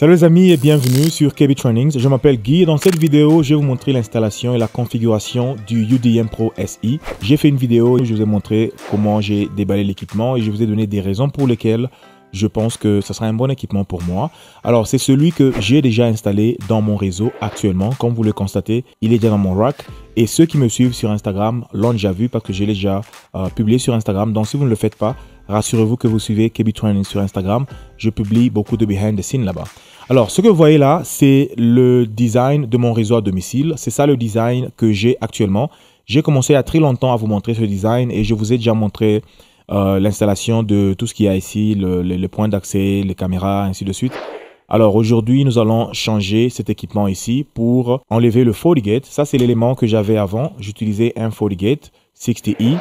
Salut les amis et bienvenue sur KB Trainings. Je m'appelle Guy et dans cette vidéo, je vais vous montrer l'installation et la configuration du UDM Pro SI. J'ai fait une vidéo où je vous ai montré comment j'ai déballé l'équipement et je vous ai donné des raisons pour lesquelles je pense que ce sera un bon équipement pour moi. Alors, c'est celui que j'ai déjà installé dans mon réseau actuellement. Comme vous le constatez, il est déjà dans mon rack. Et ceux qui me suivent sur Instagram l'ont déjà vu parce que je l'ai déjà publié sur Instagram. Donc, si vous ne le faites pas, rassurez-vous que vous suivez KB Training sur Instagram. Je publie beaucoup de behind the scenes là-bas. Alors, ce que vous voyez là, c'est le design de mon réseau à domicile. C'est ça le design que j'ai actuellement. J'ai commencé il y a très longtemps à vous montrer ce design et je vous ai déjà montré l'installation de tout ce qu'il y a ici, les points d'accès, les caméras, ainsi de suite. Alors aujourd'hui, nous allons changer cet équipement ici pour enlever le FortiGate. Ça, c'est l'élément que j'avais avant. J'utilisais un FortiGate 60E.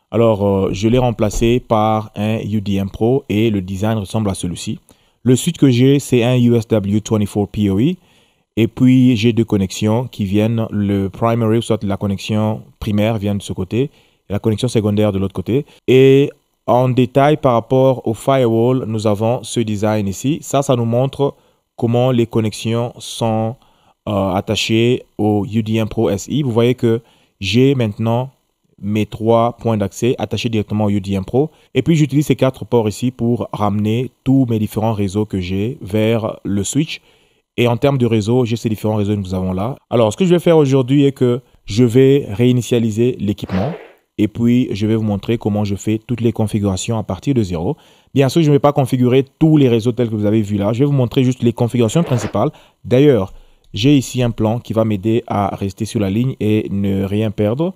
Alors, je l'ai remplacé par un UDM Pro et le design ressemble à celui-ci. Le switch que j'ai, c'est un USW24 PoE. Et puis, j'ai deux connexions qui viennent, le primary, soit la connexion primaire vient de ce côté, et la connexion secondaire de l'autre côté. Et en détail, par rapport au firewall, nous avons ce design ici. Ça nous montre comment les connexions sont attachées au UDM Pro SI. Vous voyez que j'ai maintenant mes 3 points d'accès attachés directement au UDM Pro. Et puis, j'utilise ces 4 ports ici pour ramener tous mes différents réseaux que j'ai vers le switch. Et en termes de réseau, j'ai ces différents réseaux que nous avons là. Alors, ce que je vais faire aujourd'hui est que je vais réinitialiser l'équipement. Et puis, je vais vous montrer comment je fais toutes les configurations à partir de zéro. Bien sûr, je ne vais pas configurer tous les réseaux tels que vous avez vu là. Je vais vous montrer juste les configurations principales. D'ailleurs, j'ai ici un plan qui va m'aider à rester sur la ligne et ne rien perdre.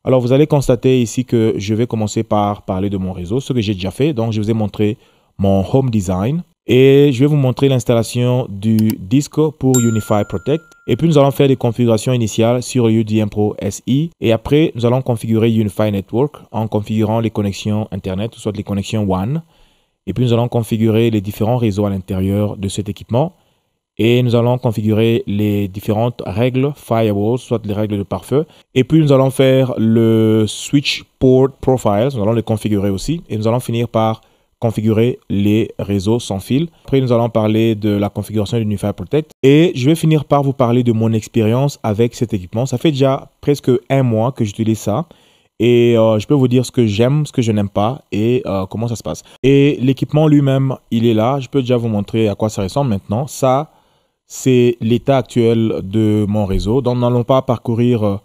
Alors, vous allez constater ici que je vais commencer par parler de mon réseau, ce que j'ai déjà fait. Donc, je vous ai montré mon home design. Et je vais vous montrer l'installation du disque pour UniFi Protect. Et puis, nous allons faire des configurations initiales sur le UDM Pro SI. Et après, nous allons configurer UniFi Network en configurant les connexions Internet, soit les connexions WAN. Et puis, nous allons configurer les différents réseaux à l'intérieur de cet équipement. Et nous allons configurer les différentes règles firewall, soit les règles de pare-feu. Et puis, nous allons faire le switch port profiles. Nous allons les configurer aussi. Et nous allons finir par configurer les réseaux sans fil. Après, nous allons parler de la configuration de UniFi Protect. Et je vais finir par vous parler de mon expérience avec cet équipement. Ça fait déjà presque un mois que j'utilise ça. Et je peux vous dire ce que j'aime, ce que je n'aime pas et comment ça se passe. Et l'équipement lui-même, il est là. Je peux déjà vous montrer à quoi ça ressemble maintenant. Ça, c'est l'état actuel de mon réseau. Donc, nous n'allons pas parcourir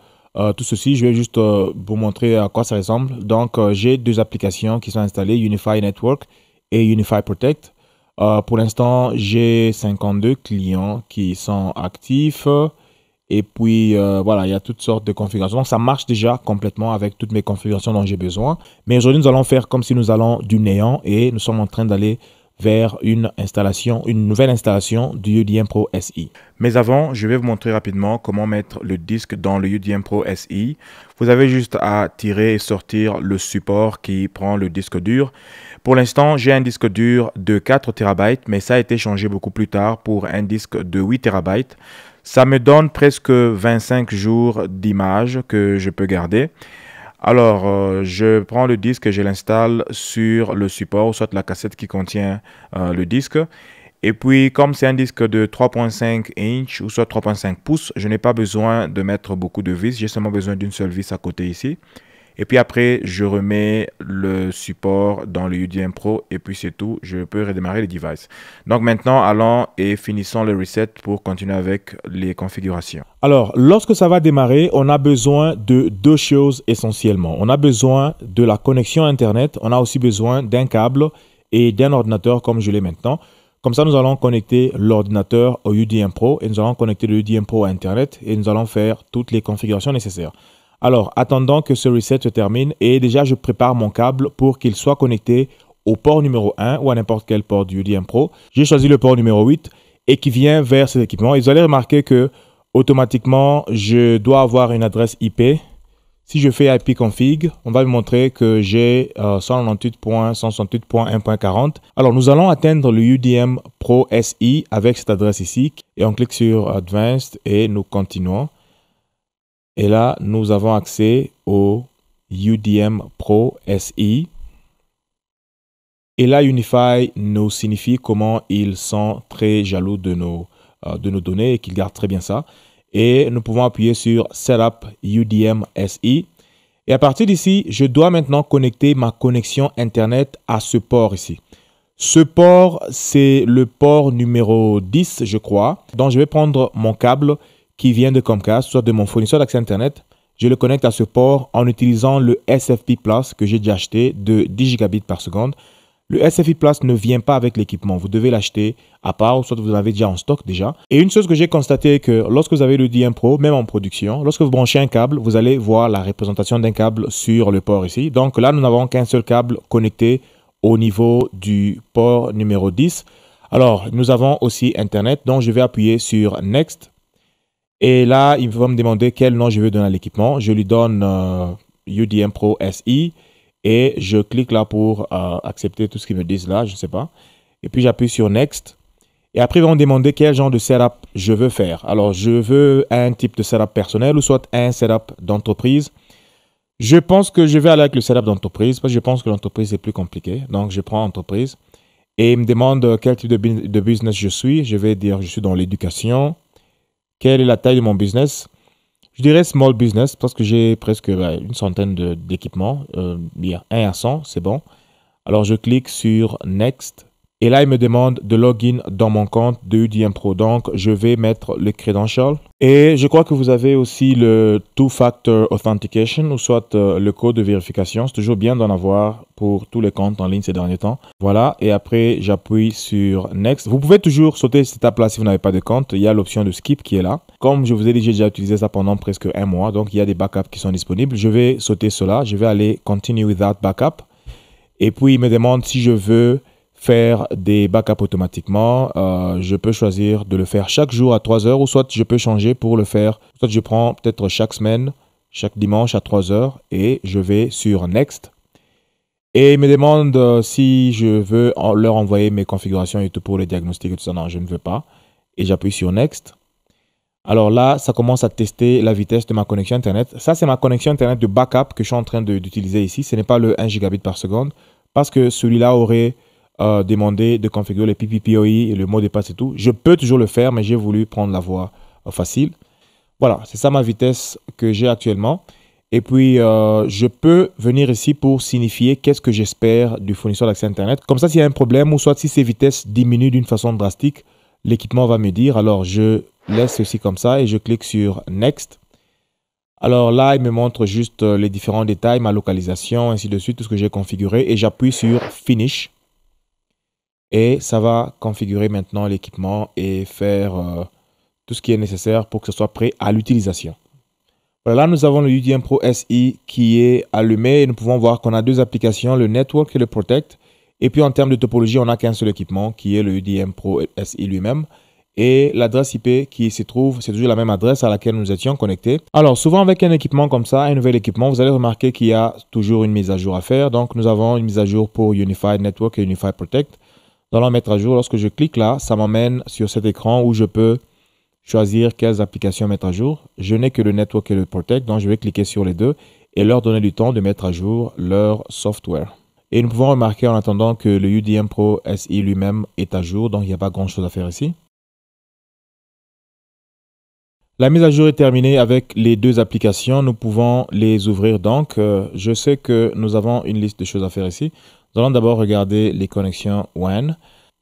tout ceci. Je vais juste vous montrer à quoi ça ressemble. Donc, j'ai deux applications qui sont installées, UniFi Network et UniFi Protect. Pour l'instant, j'ai 52 clients qui sont actifs. Et puis, voilà, il y a toutes sortes de configurations. Donc, ça marche déjà complètement avec toutes mes configurations dont j'ai besoin. Mais aujourd'hui, nous allons faire comme si nous allons du néant et nous sommes en train d'aller vers une nouvelle installation du UDM Pro SI. Mais avant, je vais vous montrer rapidement comment mettre le disque dans le UDM Pro SI. Vous avez juste à tirer et sortir le support qui prend le disque dur. Pour l'instant, j'ai un disque dur de 4 TB, mais ça a été changé beaucoup plus tard pour un disque de 8 TB. Ça me donne presque 25 jours d'image que je peux garder. Alors, je prends le disque et je l'installe sur le support, soit la cassette qui contient le disque. Et puis, comme c'est un disque de 3.5 inch ou soit 3.5 pouces, je n'ai pas besoin de mettre beaucoup de vis. J'ai seulement besoin d'une seule vis à côté ici. Et puis après, je remets le support dans le UDM Pro et puis c'est tout. Je peux redémarrer le device. Donc maintenant, allons et finissons le reset pour continuer avec les configurations. Alors, lorsque ça va démarrer, on a besoin de deux choses essentiellement. On a besoin de la connexion Internet. On a aussi besoin d'un câble et d'un ordinateur comme je l'ai maintenant. Comme ça, nous allons connecter l'ordinateur au UDM Pro et nous allons connecter le UDM Pro à Internet et nous allons faire toutes les configurations nécessaires. Alors, attendant que ce reset se termine et déjà, je prépare mon câble pour qu'il soit connecté au port numéro 1 ou à n'importe quel port du UDM Pro. J'ai choisi le port numéro 8 et qui vient vers cet équipement. Et vous allez remarquer que automatiquement, je dois avoir une adresse IP. Si je fais ipconfig, on va me montrer que j'ai 198.168.1.40. Alors, nous allons atteindre le UDM Pro SI avec cette adresse ici. Et on clique sur Advanced et nous continuons. Et là, nous avons accès au UDM Pro SI. Et là, Unify nous signifie comment ils sont très jaloux de nos données et qu'ils gardent très bien ça. Et nous pouvons appuyer sur Setup UDM SE. Et à partir d'ici, je dois maintenant connecter ma connexion Internet à ce port ici. Ce port, c'est le port numéro 10, je crois. Donc, je vais prendre mon câble qui vient de Comcast, soit de mon fournisseur d'accès Internet. Je le connecte à ce port en utilisant le SFP Plus que j'ai déjà acheté de 10 gigabits par seconde. Le SFP Plus ne vient pas avec l'équipement. Vous devez l'acheter à part, ou soit vous l'avez déjà en stock déjà. Et une chose que j'ai constaté que lorsque vous avez le UDM Pro, même en production, lorsque vous branchez un câble, vous allez voir la représentation d'un câble sur le port ici. Donc là, nous n'avons qu'un seul câble connecté au niveau du port numéro 10. Alors, nous avons aussi Internet. Donc, je vais appuyer sur Next. Et là, il va me demander quel nom je veux donner à l'équipement. Je lui donne UDM Pro SE. Et je clique là pour accepter tout ce qu'ils me disent là, je ne sais pas. Et puis j'appuie sur Next. Et après, ils vont me demander quel genre de setup je veux faire. Alors, je veux un type de setup personnel ou soit un setup d'entreprise. Je pense que je vais aller avec le setup d'entreprise parce que je pense que l'entreprise est plus compliquée. Donc, je prends entreprise. Et il me demande quel type de business je suis. Je vais dire je suis dans l'éducation. Quelle est la taille de mon business? Je dirais small business parce que j'ai presque une centaine d'équipements. Bien, 1 à 100, c'est bon. Alors, je clique sur Next. Et là, il me demande de login dans mon compte de UDM Pro. Donc, je vais mettre le credential. Et je crois que vous avez aussi le Two-Factor Authentication ou soit le code de vérification. C'est toujours bien d'en avoir pour tous les comptes en ligne ces derniers temps. Voilà. Et après, j'appuie sur Next. Vous pouvez toujours sauter cette étape-là si vous n'avez pas de compte. Il y a l'option de Skip qui est là. Comme je vous ai dit, j'ai déjà utilisé ça pendant presque 1 mois. Donc, il y a des backups qui sont disponibles. Je vais sauter cela. Je vais aller Continue without backup. Et puis, il me demande si je veux faire des backups automatiquement. Je peux choisir de le faire chaque jour à 3 heures ou soit je peux changer pour le faire. Soit je prends peut-être chaque semaine, chaque dimanche à 3 heures et je vais sur Next. Et il me demande si je veux leur envoyer mes configurations et tout pour les diagnostics et tout ça. Non, je ne veux pas. Et j'appuie sur Next. Alors là, ça commence à tester la vitesse de ma connexion Internet. Ça, c'est ma connexion Internet de backup que je suis en train d'utiliser ici. Ce n'est pas le 1 gigabit par seconde parce que celui-là aurait demander de configurer le PPPoE et le mot de passe et tout. Je peux toujours le faire, mais j'ai voulu prendre la voie facile. Voilà, c'est ça ma vitesse que j'ai actuellement. Et puis, je peux venir ici pour signifier qu'est-ce que j'espère du fournisseur d'accès Internet. Comme ça, s'il y a un problème ou soit si ces vitesses diminuent d'une façon drastique, l'équipement va me dire. Alors, je laisse ceci comme ça et je clique sur Next. Alors là, il me montre juste les différents détails, ma localisation, ainsi de suite, tout ce que j'ai configuré. Et j'appuie sur Finish. Et ça va configurer maintenant l'équipement et faire tout ce qui est nécessaire pour que ce soit prêt à l'utilisation. Voilà, là, nous avons le UDM Pro SE qui est allumé et nous pouvons voir qu'on a 2 applications, le Network et le Protect. Et puis en termes de topologie, on n'a qu'un seul équipement qui est le UDM Pro SE lui-même. Et l'adresse IP qui s'y trouve, c'est toujours la même adresse à laquelle nous étions connectés. Alors souvent avec un équipement comme ça, un nouvel équipement, vous allez remarquer qu'il y a toujours une mise à jour à faire. Donc nous avons une mise à jour pour Unified Network et Unified Protect. Nous allons mettre à jour. Lorsque je clique là, ça m'emmène sur cet écran où je peux choisir quelles applications mettre à jour. Je n'ai que le Network et le Protect, donc je vais cliquer sur les deux et leur donner du temps de mettre à jour leur software. Et nous pouvons remarquer en attendant que le UDM Pro SE lui-même est à jour, donc il n'y a pas grand chose à faire ici. La mise à jour est terminée avec les 2 applications. Nous pouvons les ouvrir donc. Je sais que nous avons une liste de choses à faire ici. Nous allons d'abord regarder les connexions WAN.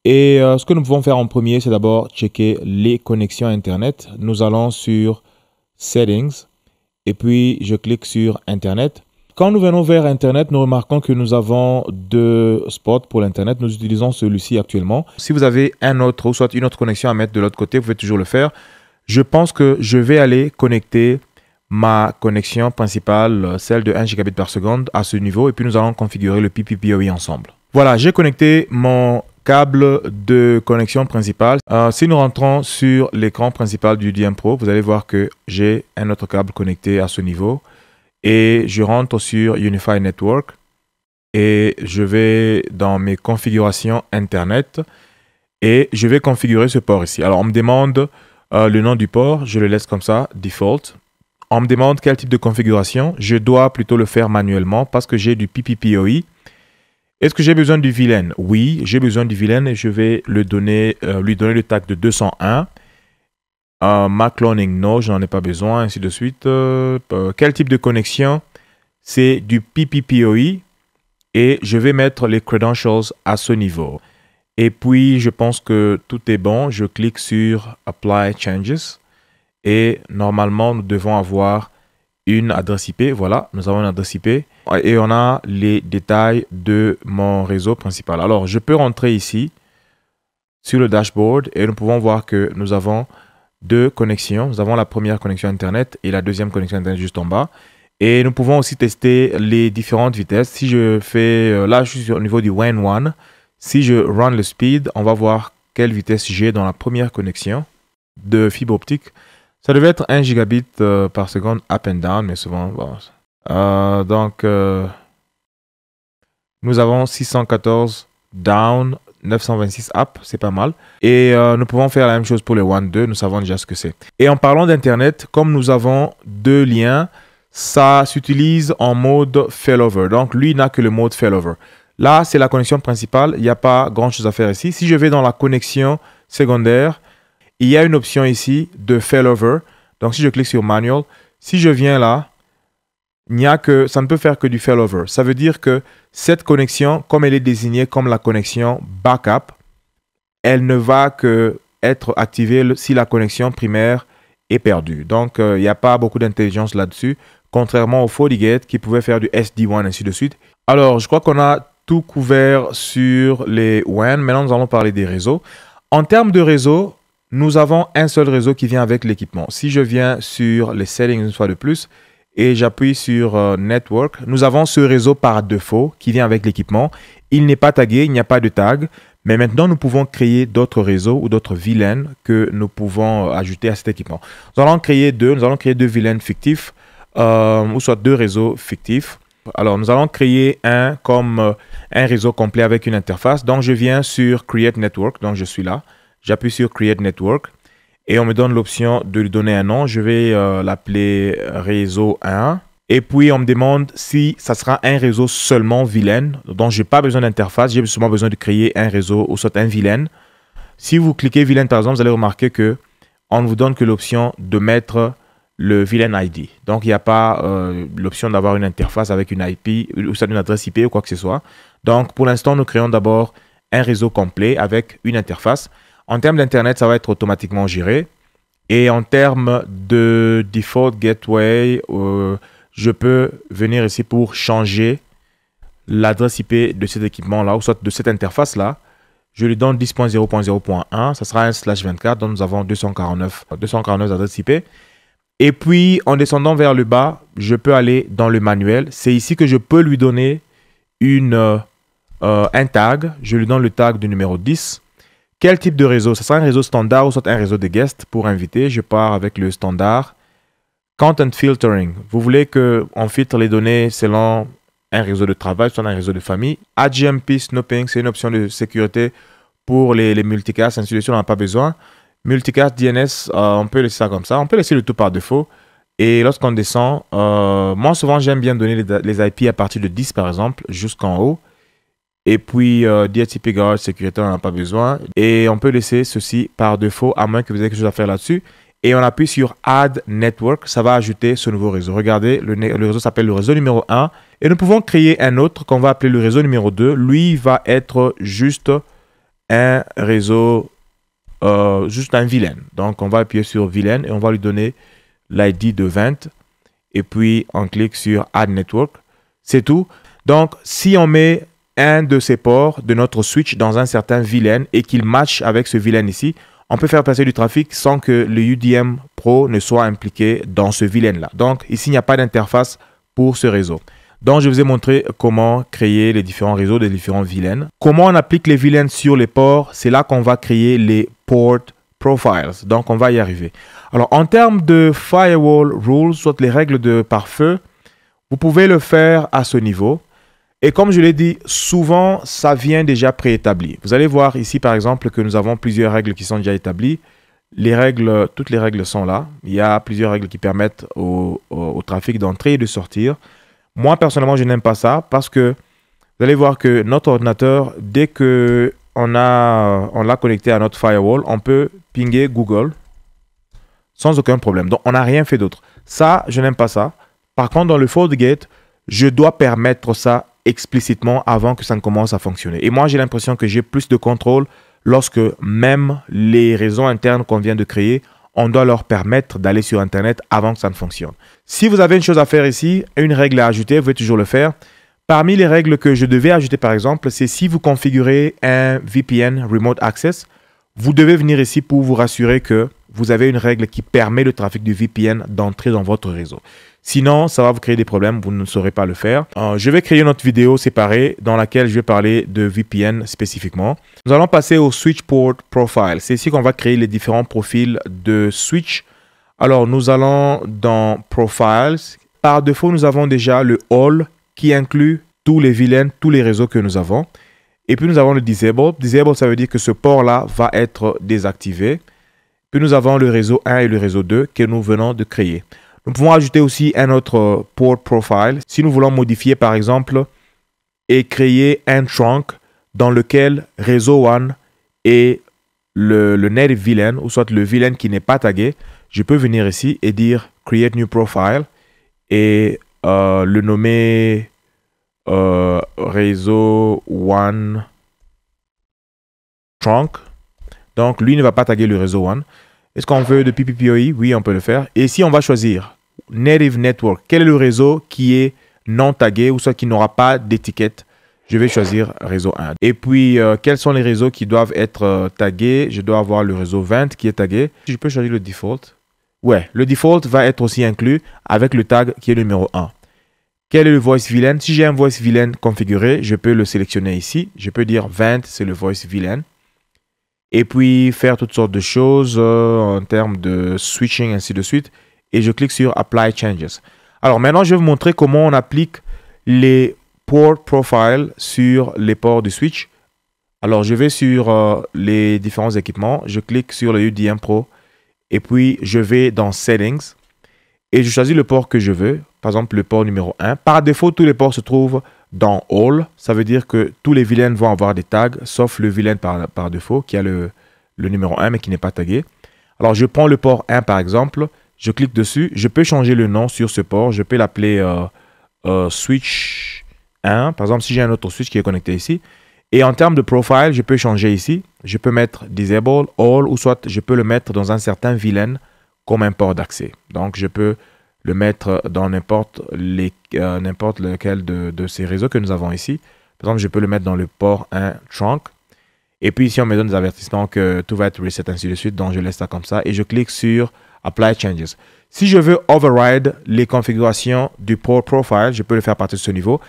Et ce que nous pouvons faire en premier, c'est d'abord checker les connexions Internet. Nous allons sur Settings et puis je clique sur Internet. Quand nous venons vers Internet, nous remarquons que nous avons 2 spots pour l'Internet. Nous utilisons celui-ci actuellement. Si vous avez un autre ou soit une autre connexion à mettre de l'autre côté, vous pouvez toujours le faire. Je pense que je vais aller connecter ma connexion principale, celle de 1 gigabit par seconde à ce niveau et puis nous allons configurer le PPPoE ensemble. Voilà, j'ai connecté mon câble de connexion principale. Si nous rentrons sur l'écran principal du UDM Pro, vous allez voir que j'ai un autre câble connecté à ce niveau et je rentre sur Unified Network et je vais dans mes configurations Internet et je vais configurer ce port ici. Alors, on me demande le nom du port, je le laisse comme ça, Default. On me demande quel type de configuration. Je dois plutôt le faire manuellement parce que j'ai du PPPoE. Est-ce que j'ai besoin du VLAN? Oui, j'ai besoin du VLAN et je vais lui donner le tag de 201. Mac Cloning, non, je n'en ai pas besoin, ainsi de suite. Quel type de connexion? C'est du PPPoE et je vais mettre les credentials à ce niveau. Et puis, je pense que tout est bon. Je clique sur Apply Changes et normalement, nous devons avoir une adresse IP. Voilà, nous avons une adresse IP et on a les détails de mon réseau principal. Alors, je peux rentrer ici sur le dashboard et nous pouvons voir que nous avons deux connexions. Nous avons la première connexion Internet et la deuxième connexion Internet juste en bas. Et nous pouvons aussi tester les différentes vitesses. Si je fais, là je suis au niveau du WAN 1. Si je run le speed, on va voir quelle vitesse j'ai dans la première connexion de fibre optique. Ça devait être 1 gigabit par seconde up and down, mais souvent, bon. Nous avons 614 down, 926 up, c'est pas mal. Et nous pouvons faire la même chose pour le WAN 2, nous savons déjà ce que c'est. Et en parlant d'Internet, comme nous avons deux liens, ça s'utilise en mode failover. Donc, lui n'a que le mode failover. Là, c'est la connexion principale. Il n'y a pas grand-chose à faire ici. Si je vais dans la connexion secondaire, il y a une option ici de failover. Donc, si je clique sur Manual, si je viens là, ça ne peut faire que du failover. Ça veut dire que cette connexion, comme elle est désignée comme la connexion backup, elle ne va que être activée si la connexion primaire est perdue. Donc, il n'y a pas beaucoup d'intelligence là-dessus, contrairement au FortiGate qui pouvait faire du SD-WAN, ainsi de suite. Alors, je crois qu'on a tout couvert sur les WAN. Maintenant, nous allons parler des réseaux. En termes de réseau, nous avons un seul réseau qui vient avec l'équipement. Si je viens sur les settings une fois de plus et j'appuie sur Network, nous avons ce réseau par défaut qui vient avec l'équipement. Il n'est pas tagué, il n'y a pas de tag. Mais maintenant, nous pouvons créer d'autres réseaux ou d'autres VLAN que nous pouvons ajouter à cet équipement. Nous allons créer deux VLAN fictifs ou soit deux réseaux fictifs. Alors, nous allons créer un réseau complet avec une interface. Donc, je viens sur Create Network. Donc, je suis là. J'appuie sur Create Network et on me donne l'option de lui donner un nom. Je vais l'appeler réseau 1. Et puis, on me demande si ça sera un réseau seulement VLAN. Donc, je n'ai pas besoin d'interface. J'ai seulement besoin de créer un réseau ou soit un VLAN. Si vous cliquez VLAN, par exemple, vous allez remarquer qu'on ne vous donne que l'option de mettre le VLAN ID. Donc, il n'y a pas l'option d'avoir une interface avec une IP ou une adresse IP ou quoi que ce soit. Donc, pour l'instant, nous créons d'abord un réseau complet avec une interface. En termes d'Internet, ça va être automatiquement géré. Et en termes de default gateway, je peux venir ici pour changer l'adresse IP de cet équipement-là ou soit de cette interface-là. Je lui donne 10.0.0.1. Ça sera un /24. Donc, nous avons 249 adresses IP. Et puis, en descendant vers le bas, je peux aller dans le manuel. C'est ici que je peux lui donner un tag. Je lui donne le tag du numéro 10. Quel type de réseau? Ce sera un réseau standard ou soit un réseau de guest pour inviter. Je pars avec le standard. Content filtering. Vous voulez qu'on filtre les données selon un réseau de travail, soit un réseau de famille. AGMP snooping, c'est une option de sécurité pour les multicast. Ainsi de suite, on n'en a pas besoin. Multicast DNS, on peut laisser ça comme ça. On peut laisser le tout par défaut. Et lorsqu'on descend, moi souvent j'aime bien donner les IP à partir de 10 par exemple, jusqu'en haut. Et puis DHCP Guard, sécurité, on n'en a pas besoin. Et on peut laisser ceci par défaut, à moins que vous ayez quelque chose à faire là-dessus. Et on appuie sur Add Network, ça va ajouter ce nouveau réseau. Regardez, le réseau s'appelle le réseau numéro 1. Et nous pouvons créer un autre qu'on va appeler le réseau numéro 2. Lui va être juste un réseau, juste un VLAN. Donc, on va appuyer sur VLAN et on va lui donner l'ID de 20. Et puis, on clique sur Add Network. C'est tout. Donc, si on met un de ces ports de notre switch dans un certain VLAN et qu'il match avec ce VLAN ici, on peut faire passer du trafic sans que le UDM Pro ne soit impliqué dans ce VLAN-là. Donc, ici, il n'y a pas d'interface pour ce réseau. Donc, je vous ai montré comment créer les différents réseaux des différents VLAN. Comment on applique les VLAN sur les ports, c'est là qu'on va créer les port profiles. Donc, on va y arriver. Alors, en termes de firewall rules, soit les règles de pare-feu, vous pouvez le faire à ce niveau. Et comme je l'ai dit, souvent, ça vient déjà préétabli. Vous allez voir ici, par exemple, que nous avons plusieurs règles qui sont déjà établies. Toutes les règles sont là. Il y a plusieurs règles qui permettent au trafic d'entrer et de sortir. Moi, personnellement, je n'aime pas ça parce que vous allez voir que notre ordinateur, dès que on l'a connecté à notre firewall, on peut pinguer Google sans aucun problème. Donc, on n'a rien fait d'autre. Ça, je n'aime pas ça. Par contre, dans le FortiGate, je dois permettre ça explicitement avant que ça ne commence à fonctionner. Et moi, j'ai l'impression que j'ai plus de contrôle lorsque même les réseaux internes qu'on vient de créer, on doit leur permettre d'aller sur Internet avant que ça ne fonctionne. Si vous avez une chose à faire ici, une règle à ajouter, vous pouvez toujours le faire. Parmi les règles que je devais ajouter, par exemple, c'est si vous configurez un VPN Remote Access, vous devez venir ici pour vous rassurer que vous avez une règle qui permet le trafic du VPN d'entrer dans votre réseau. Sinon, ça va vous créer des problèmes, vous ne saurez pas le faire. Je vais créer une autre vidéo séparée dans laquelle je vais parler de VPN spécifiquement. Nous allons passer au Switch Port Profile. C'est ici qu'on va créer les différents profils de switch. Alors, nous allons dans Profiles. Par défaut, nous avons déjà le All qui inclut tous les VLAN, tous les réseaux que nous avons. Et puis, nous avons le Disable. Disable, ça veut dire que ce port-là va être désactivé. Puis, nous avons le réseau 1 et le réseau 2 que nous venons de créer. Nous pouvons ajouter aussi un autre port profile si nous voulons modifier par exemple et créer un trunk dans lequel réseau 1 et le native VLAN ou soit le VLAN qui n'est pas tagué. Je peux venir ici et dire create new profile et le nommer réseau 1 trunk. Donc lui ne va pas taguer le réseau 1. Est-ce qu'on veut de PPPoE? Oui, on peut le faire. Et ici, on va choisir Native Network. Quel est le réseau qui est non tagué ou soit qui n'aura pas d'étiquette? Je vais choisir réseau 1. Et puis, quels sont les réseaux qui doivent être tagués? Je dois avoir le réseau 20 qui est tagué. Je peux choisir le default. Ouais, le default va être aussi inclus avec le tag qui est le numéro 1. Quel est le voice VLAN? Si j'ai un voice VLAN configuré, je peux le sélectionner ici. Je peux dire 20, c'est le voice VLAN. Et puis faire toutes sortes de choses en termes de switching, ainsi de suite. Et je clique sur Apply Changes. Alors maintenant, je vais vous montrer comment on applique les port profiles sur les ports du switch. Alors je vais sur les différents équipements. Je clique sur le UDM Pro. Et puis je vais dans Settings. Et je choisis le port que je veux. Par exemple, le port numéro 1. Par défaut, tous les ports se trouvent dans All. Ça veut dire que tous les VLAN vont avoir des tags, sauf le VLAN par défaut, qui a le numéro 1, mais qui n'est pas tagué. Alors, je prends le port 1, par exemple. Je clique dessus. Je peux changer le nom sur ce port. Je peux l'appeler Switch 1. Par exemple, si j'ai un autre switch qui est connecté ici. Et en termes de profile, je peux changer ici. Je peux mettre Disable, All, ou soit je peux le mettre dans un certain VLAN comme un port d'accès. Donc, je peux le mettre dans n'importe lequel de ces réseaux que nous avons ici. Par exemple, je peux le mettre dans le port 1 trunk. Et puis ici, on me donne des avertissements que tout va être reset, ainsi de suite. Donc, je laisse ça comme ça et je clique sur Apply Changes. Si je veux override les configurations du port profile, je peux le faire à partir de ce niveau.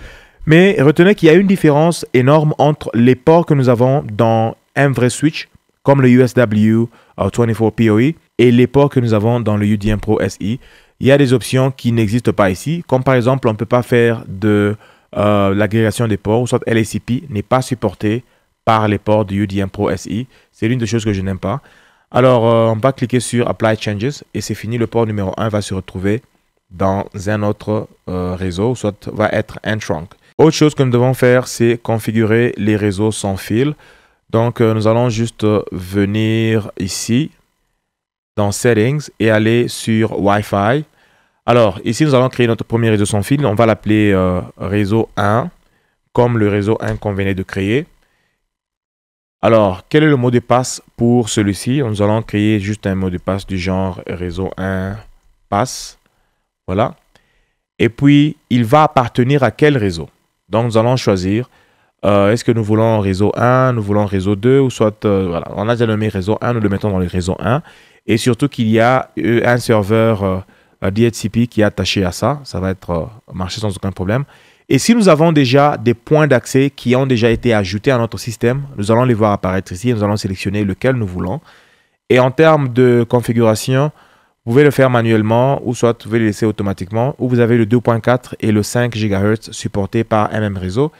Mais retenez qu'il y a une différence énorme entre les ports que nous avons dans un vrai switch, comme le USW 24 PoE, et les ports que nous avons dans le UDM Pro SI. Il y a des options qui n'existent pas ici, comme par exemple, on ne peut pas faire de l'agrégation des ports, ou soit LACP n'est pas supporté par les ports du UDM Pro SI. C'est l'une des choses que je n'aime pas. Alors, on va cliquer sur Apply Changes et c'est fini. Le port numéro 1 va se retrouver dans un autre réseau, soit va être un trunk. Autre chose que nous devons faire, c'est configurer les réseaux sans fil. Donc, nous allons juste venir ici dans Settings et aller sur Wi-Fi. Alors, ici, nous allons créer notre premier réseau sans fil. On va l'appeler réseau 1, comme le réseau 1 qu'on venait de créer. Alors, quel est le mot de passe pour celui-ci? Nous allons créer juste un mot de passe du genre réseau 1 passe. Voilà. Et puis, il va appartenir à quel réseau? Donc, nous allons choisir. Est-ce que nous voulons réseau 1, nous voulons réseau 2 ou soit, voilà, on a déjà nommé réseau 1, nous le mettons dans le réseau 1. Et surtout qu'il y a un serveur DHCP qui est attaché à ça. Ça va être marcher sans aucun problème. Et si nous avons déjà des points d'accès qui ont déjà été ajoutés à notre système, nous allons les voir apparaître ici. Nous allons sélectionner lequel nous voulons. Et en termes de configuration, vous pouvez le faire manuellement ou soit vous pouvez le laisser automatiquement. Ou vous avez le 2.4 et le 5 GHz supportés par un même réseau.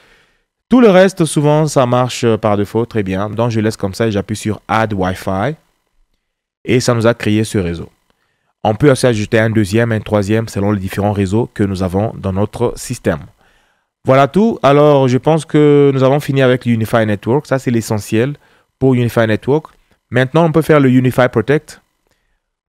Tout le reste, souvent, ça marche par défaut très bien. Donc, je laisse comme ça et j'appuie sur Add Wi-Fi. Et ça nous a créé ce réseau. On peut aussi ajouter un deuxième, un troisième, selon les différents réseaux que nous avons dans notre système. Voilà tout. Alors, je pense que nous avons fini avec le Unify Network. Ça, c'est l'essentiel pour Unify Network. Maintenant, on peut faire le Unify Protect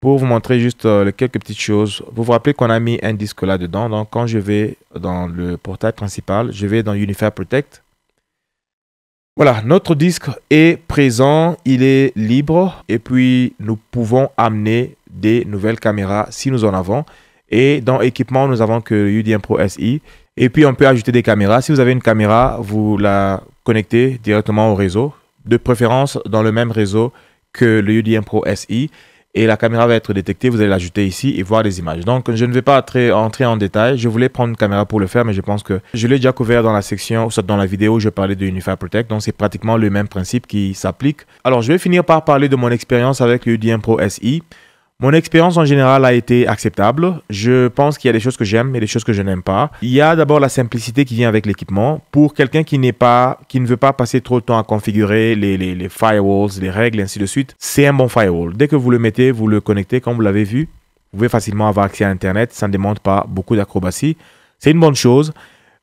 pour vous montrer juste quelques petites choses. Vous vous rappelez qu'on a mis un disque là-dedans. Donc, quand je vais dans le portail principal, je vais dans Unify Protect. Voilà, notre disque est présent, il est libre. Et puis, nous pouvons amener des nouvelles caméras si nous en avons. Et dans équipement, nous avons que le UDM Pro SI. Et puis, on peut ajouter des caméras. Si vous avez une caméra, vous la connectez directement au réseau. De préférence, dans le même réseau que le UDM Pro SI. Et la caméra va être détectée. Vous allez l'ajouter ici et voir les images. Donc, je ne vais pas entrer en détail. Je voulais prendre une caméra pour le faire, mais je pense que je l'ai déjà couvert dans la section, soit dans la vidéo où je parlais de Unify Protect. Donc, c'est pratiquement le même principe qui s'applique. Alors, je vais finir par parler de mon expérience avec le UDM Pro SI. Mon expérience en général a été acceptable. Je pense qu'il y a des choses que j'aime et des choses que je n'aime pas. Il y a d'abord la simplicité qui vient avec l'équipement. Pour quelqu'un qui ne veut pas passer trop de temps à configurer les firewalls, les règles, et ainsi de suite, c'est un bon firewall. Dès que vous le mettez, vous le connectez, comme vous l'avez vu, vous pouvez facilement avoir accès à Internet. Ça ne demande pas beaucoup d'acrobatie. C'est une bonne chose.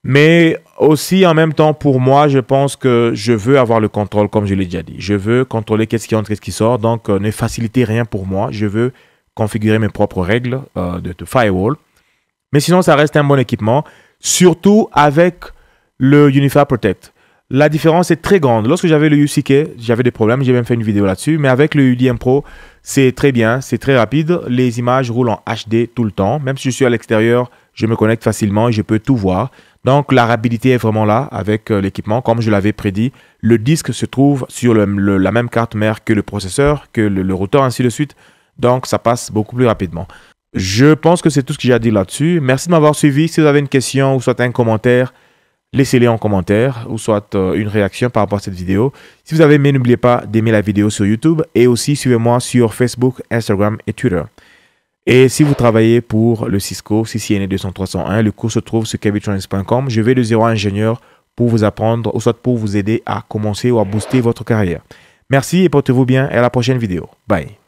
Mais aussi, en même temps, pour moi, je pense que je veux avoir le contrôle, comme je l'ai déjà dit. Je veux contrôler qu'est-ce qui entre, qu'est-ce qui sort. Donc, ne facilitez rien pour moi. Je veux configurer mes propres règles de firewall. Mais sinon, ça reste un bon équipement, surtout avec le Unify Protect. La différence est très grande. Lorsque j'avais le UCK, j'avais des problèmes. J'ai même fait une vidéo là-dessus. Mais avec le UDM Pro, c'est très bien. C'est très rapide. Les images roulent en HD tout le temps. Même si je suis à l'extérieur, je me connecte facilement et je peux tout voir. Donc, la rapidité est vraiment là avec l'équipement. Comme je l'avais prédit, le disque se trouve sur la même carte mère que le processeur, que le routeur, ainsi de suite. Donc, ça passe beaucoup plus rapidement. Je pense que c'est tout ce que j'ai à dire là-dessus. Merci de m'avoir suivi. Si vous avez une question ou soit un commentaire, laissez-les en commentaire ou soit une réaction par rapport à cette vidéo. Si vous avez aimé, n'oubliez pas d'aimer la vidéo sur YouTube et aussi suivez-moi sur Facebook, Instagram et Twitter. Et si vous travaillez pour le Cisco CCNA 200-301, le cours se trouve sur kevitronics.com. Je vais de 0 à ingénieur pour vous apprendre ou soit pour vous aider à commencer ou à booster votre carrière. Merci et portez-vous bien et à la prochaine vidéo. Bye.